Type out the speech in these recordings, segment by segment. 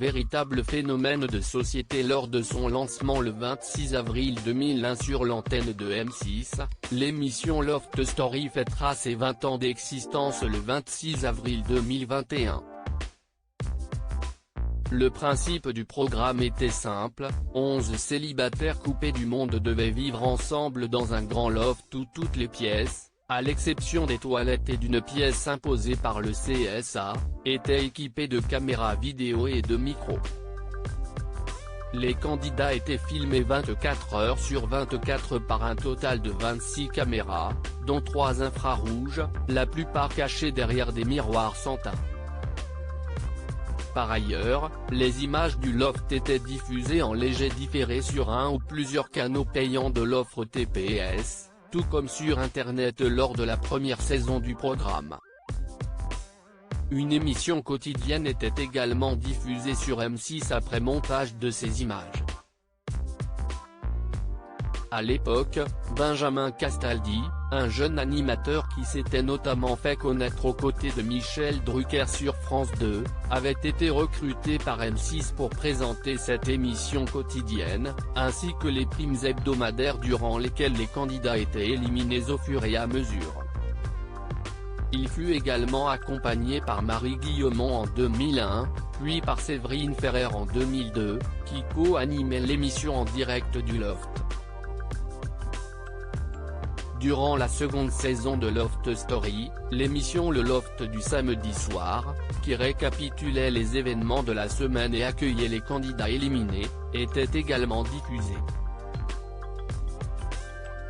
véritable phénomène de société lors de son lancement le 26 avril 2001 sur l'antenne de M6, l'émission Loft Story fêtera ses 20 ans d'existence le 26 avril 2021. Le principe du programme était simple, 11 célibataires coupés du monde devaient vivre ensemble dans un grand loft où toutes les pièces, à l'exception des toilettes et d'une pièce imposée par le CSA, étaient équipées de caméras vidéo et de micros. Les candidats étaient filmés 24 heures sur 24 par un total de 26 caméras, dont 3 infrarouges, la plupart cachées derrière des miroirs sans teint. Par ailleurs, les images du loft étaient diffusées en léger différé sur un ou plusieurs canaux payants de l'offre TPS, tout comme sur Internet lors de la première saison du programme. Une émission quotidienne était également diffusée sur M6 après montage de ces images. À l'époque, Benjamin Castaldi, un jeune animateur qui s'était notamment fait connaître aux côtés de Michel Drucker sur France 2, avait été recruté par M6 pour présenter cette émission quotidienne, ainsi que les primes hebdomadaires durant lesquelles les candidats étaient éliminés au fur et à mesure. Il fut également accompagné par Marie Guillemont en 2001, puis par Séverine Ferrer en 2002, qui co-animait l'émission en direct du Loft. Durant la seconde saison de Loft Story, l'émission Le Loft du samedi soir, qui récapitulait les événements de la semaine et accueillait les candidats éliminés, était également diffusée.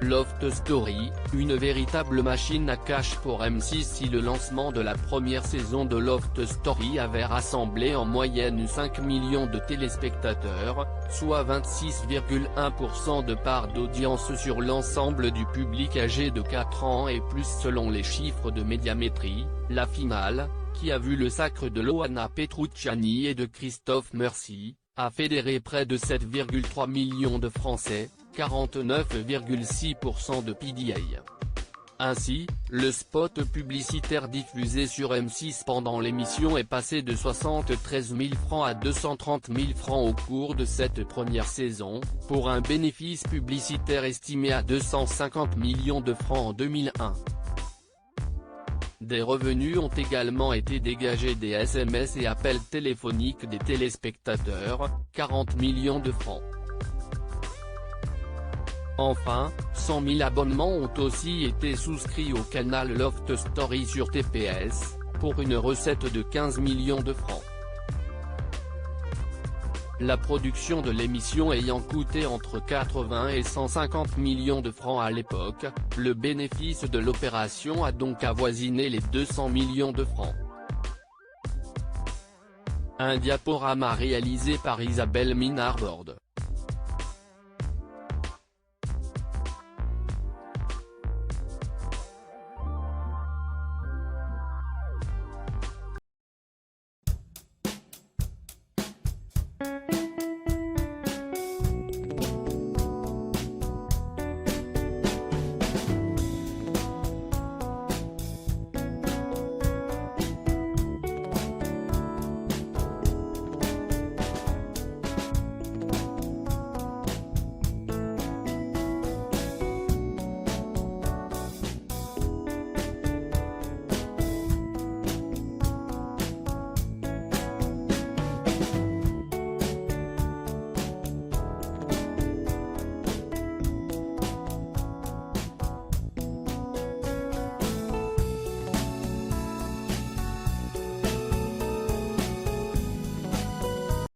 Loft Story, une véritable machine à cash pour M6 si le lancement de la première saison de Loft Story avait rassemblé en moyenne 5 millions de téléspectateurs, soit 26,1% de part d'audience sur l'ensemble du public âgé de 4 ans et plus selon les chiffres de Médiamétrie. La finale, qui a vu le sacre de Loana Petrucciani et de Christophe Mercy, a fédéré près de 7,3 millions de Français, 49,6% de PDA. Ainsi, le spot publicitaire diffusé sur M6 pendant l'émission est passé de 73 000 francs à 230 000 francs au cours de cette première saison, pour un bénéfice publicitaire estimé à 250 millions de francs en 2001. Des revenus ont également été dégagés des SMS et appels téléphoniques des téléspectateurs, 40 millions de francs. Enfin, 100 000 abonnements ont aussi été souscrits au canal Loft Story sur TPS, pour une recette de 15 millions de francs. La production de l'émission ayant coûté entre 80 et 150 millions de francs à l'époque, le bénéfice de l'opération a donc avoisiné les 200 millions de francs. Un diaporama réalisé par Isabelle Minarbord.